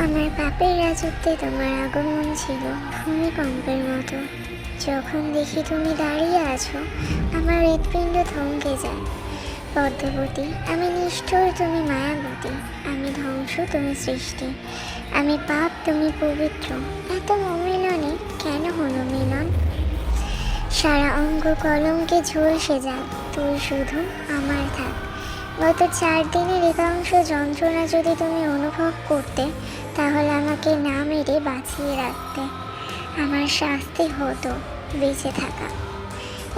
আমার পাপের রাজত্বে তোমার আগমন ছিল ভূমিকম্পের মতো। যখন দেখি তুমি দাঁড়িয়ে আছো, আমার হৃৎপিণ্ড থমকে যায়। পদ্মবতী, আমি নিষ্ঠুর, তুমি মায়াবতী। আমি ধ্বংস, তুমি সৃষ্টি। আমি পাপ, তুমি পবিত্র। এত অমিলনে কেন হলো মিলন? সারা অঙ্গ কলঙ্কে ঝলসে যায়, তুই শুধু আমার থাক। গত 4 দিনের একাংশ যন্ত্রণা যদি তুমি অনুভব করতে, তাহলে আমাকে না মেরে বাঁচিয়ে রাখতে। আমার শাস্তি হতো বেঁচে থাকা।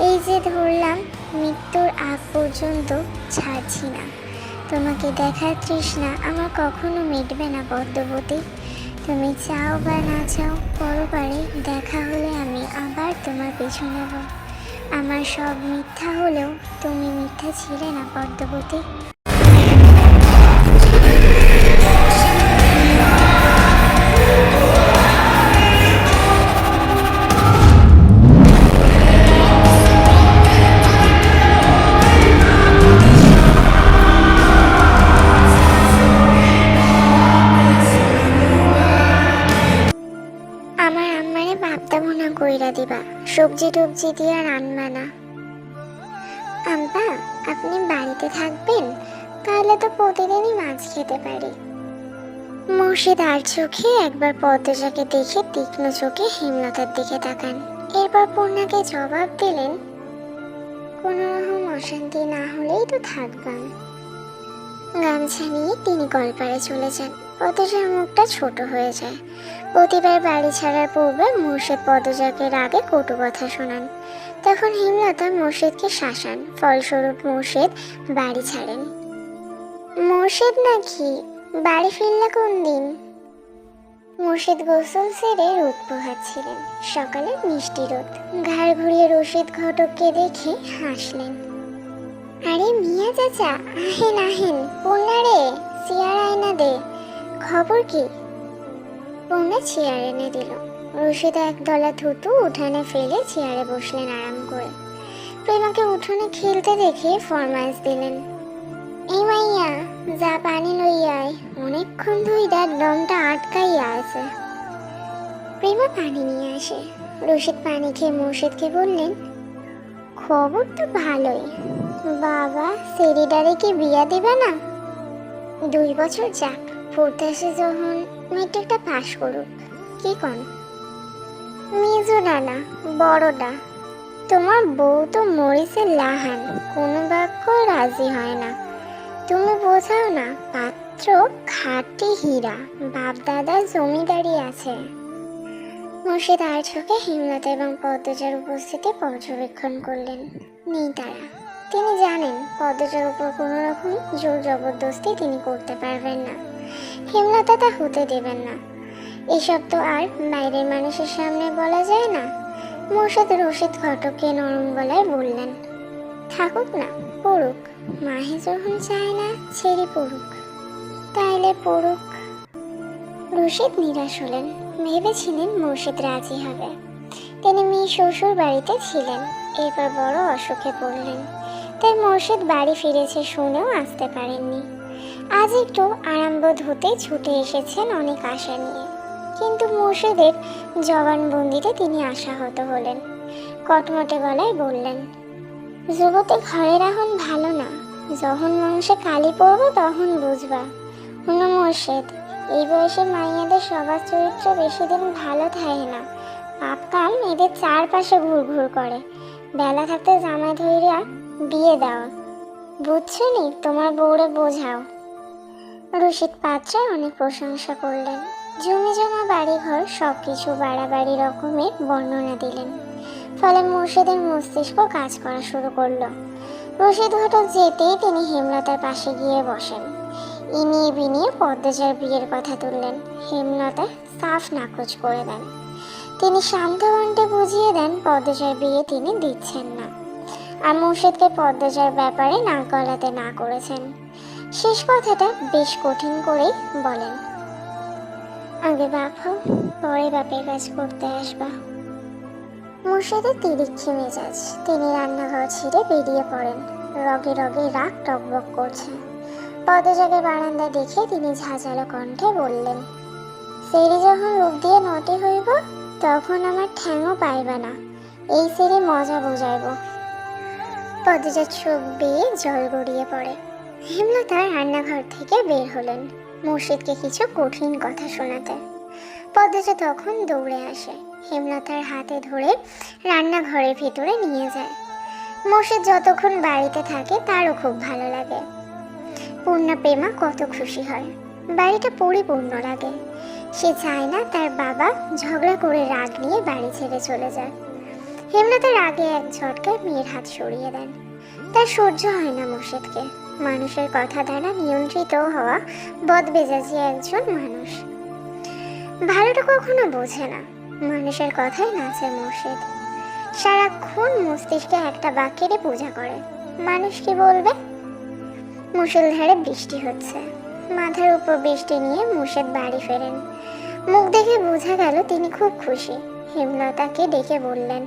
এই যে ধরলাম, মৃত্যুর আগ পর্যন্ত ছাড়ছি না। তোমাকে দেখার তৃষ্ণা আমার কখনো মিটবে না পদ্মবতী। তুমি চাও বা না চাও, পরপারে দেখা হলে আমি আবার তোমার পিছু নেব। আমার সব মিথ্যা হলেও তুমি মিথ্যা ছিলে না পদ্মবতী। আমার আম্মারে ভাবতা ভুনা কইরা দিবা, সবজি টবজি দিয়া রান্না না। আব্বা, আপনি বাড়িতে থাকবেন? তাহলে তো প্রতিদিনই মাছ খেতে পারি। মুর্শিদ আর চোখে একবার পদ্মজাকে দেখে তীক্ষ্ণ চোখে হেমলতার দিকে তাকান। এরপর পূর্ণাকে জবাব দিলেন, কোনো রকম অশান্তি না হলেই তো থাকবেন। গামছা নিয়ে তিনি কলপারে চলে যান। পদ্মজার মুখটা ছোট হয়ে যায়। প্রতিবার বাড়ি ছাড়ার পূর্বে মুর্শিদ পদ্মজাকে রাগে কটু কথা শোনান। তখন হেমলতা মুর্শিদকে শাসান, ফলস্বরূপ মুর্শিদ বাড়ি ছাড়েন। মুর্শিদ নাকি বাড়ি ফিরলা কোন দিন? মুর্শিদ গোসল সেরে রোদ পোহাচ্ছিলেন। সকালে মিষ্টি রোদ। ঘাড় ঘুরিয়ে রশিদ ঘটককে দেখে হাসলেন। আরে মিয়া চাচা, আহেন আহেন। পূর্ণা রে, চেয়ার আয়না দে। খবর কি? পূর্ণা চেয়ার এনে দিল। রশিদ একদলা থুতু উঠানে ফেলে চেয়ারে বসলেন আরাম করে। প্রেমাকে উঠোনে খেলতে দেখে ফরমাইশ দিলেন, এই মাইয়া, যা পানি লইয়া আয়, অনেকক্ষণ ধইরা দমটা আটকাইয়া আছে। প্রেমা পানি নিয়ে আসে। রশিদ পানি খেয়ে মুর্শিদকে বললেন, খবর তো ভালোই। বাবা, সেরিডারে কি বিয়া দিবে না? 2 বছর যাক, পড়তে আসে যখন, মেট্রিকটা পাশ করুক। কি কন? মেজোডা না, বড়ডা। তোমার বউ তো মরিচের লাহান, কোনো বাক্য রাজি হয় না। তুমি বোঝাও না, পাত্র খাঁটি হীরা, বাপ দাদা জমিদারি আছে। মুর্শিদ আর চোখে হেমলতা এবং পদ্মজার উপস্থিতি পর্যবেক্ষণ করলেন। নেই তারা। তিনি জানেন পদ্মজার উপর কোনো রকম জোর জবরদস্তি তিনি করতে পারবেন না। হেমলতা তা হতে দেবেন না। এসব তো আর বাইরের মানুষের সামনে বলা যায় না। মুর্শিদ রশিদ ঘটককে নরম গলায় বললেন, থাকুক না, পড়ুক। মাহে যখন চায় না, ছেড়ে পড়ুক। তাইলে পড়ুক। রশিদ নিরাশ হলেন। ভেবেছিলেন মুর্শিদ রাজি হবে। তিনি মেয়ে শ্বশুর বাড়িতে ছিলেন। এরপর বড় অসুখে পড়লেন। তাই মুর্শিদ বাড়ি ফিরেছে শুনেও আসতে পারেননি। আজ একটু আরামবোধ হতে ছুটে এসেছেন অনেক আশা নিয়ে। কিন্তু মুর্শিদের জবানবন্দিতে তিনি আশাহত হলেন। কটমটে গলায় বললেন, যুবতী ঘরে রাখুন ভালো না। যখন মানুষে কালি পড়বো তখন বুঝবা। হুনো মুর্শিদ, এই বয়সে মাইয়াদের স্বভাব চরিত্র বেশি দিন ভালো থাকে না। পাপকাল মেয়েদের চারপাশে ঘুরঘুর করে। বেলা থাকতে জামাই ধইরা বিয়ে দাও। বুঝছো নি, তোমার বউরে বোঝাও। রশিদ পাত্রে অনেক প্রশংসা করলেন। জমি জমা বাড়িঘর সবকিছু বাড়াবাড়ি রকমের বর্ণনা দিলেন। ফলে মুর্শিদের মস্তিষ্ক কাজ করা শুরু করলো। রশিদ ঘটক যেতেই তিনি হেমলতার পাশে গিয়ে বসেন। ইনিয়ে বিনিয়ে পদ্মজার বিয়ের কথা তুললেন। হেমলতা সাফ নাকচ করে দেন। তিনি শান্ত কণ্ঠে বুঝিয়ে দেন পদ্মজার বিয়ে তিনি দিচ্ছেন না, আর মুর্শিদকে পদ্মজার ব্যাপারে নাক গলাতে না করেছেন। শেষ কথাটা বেশ কঠিন করেই বলেন, আগে বাপ হও, পরে বাপের কাজ করতে আসবা। মুর্শিদের তিরিক্ষি মেজাজ। তিনি রান্নাঘর ছেড়ে বেরিয়ে পড়েন। রগে রগে রাগ টকবক করছে। পদ্মজাকে বারান্দায় দেখে তিনি ঝাঁঝালো কণ্ঠে বললেন, সেরি যখন রূপ দিয়ে নটি হইব তখন আমার ঠ্যাংও পাইবে না, এই সেরি মজা বুঝাইব। পদ্মজার চোখ বেয়ে জল গড়িয়ে পড়ে। হেমলতা রান্নাঘর থেকে বের হলেন মুর্শিদকে কিছু কঠিন কথা শোনাতে। পদ্মজা তখন দৌড়ে আসে, হেমলতার হাতে ধরে রান্নাঘরের ভিতরে নিয়ে যায়। মুর্শিদ যতক্ষণ বাড়িতে থাকে তারও খুব ভালো লাগে। পূর্ণা প্রেমা কত খুশি হয়, বাড়িটা পরিপূর্ণ লাগে। সে চায় না তার বাবা ঝগড়া করে রাগ নিয়ে বাড়ি ছেড়ে চলে যায়। হেমলতার আগে এক ঝটকায় মেয়ের হাত সরিয়ে দেন। তার সহ্য হয় না মুর্শিদকে, মানুষের কথা দ্বারা নিয়ন্ত্রিত হওয়া বদমেজাজি একজন মানুষ। ভালোটা কখনো বোঝে না, মানুষের কথায় নাচে মুর্শিদ। সারাক্ষণ মস্তিষ্কে একটা বাক্যেরই পূজা করে, মানুষ কি বলবে। মুষলধারে বৃষ্টি হচ্ছে, মাথার উপর বৃষ্টি নিয়ে মুর্শিদ বাড়ি ফেরেন। মুখ দেখে বোঝা গেল তিনি খুব খুশি। হেমলতাকে ডেকে বললেন,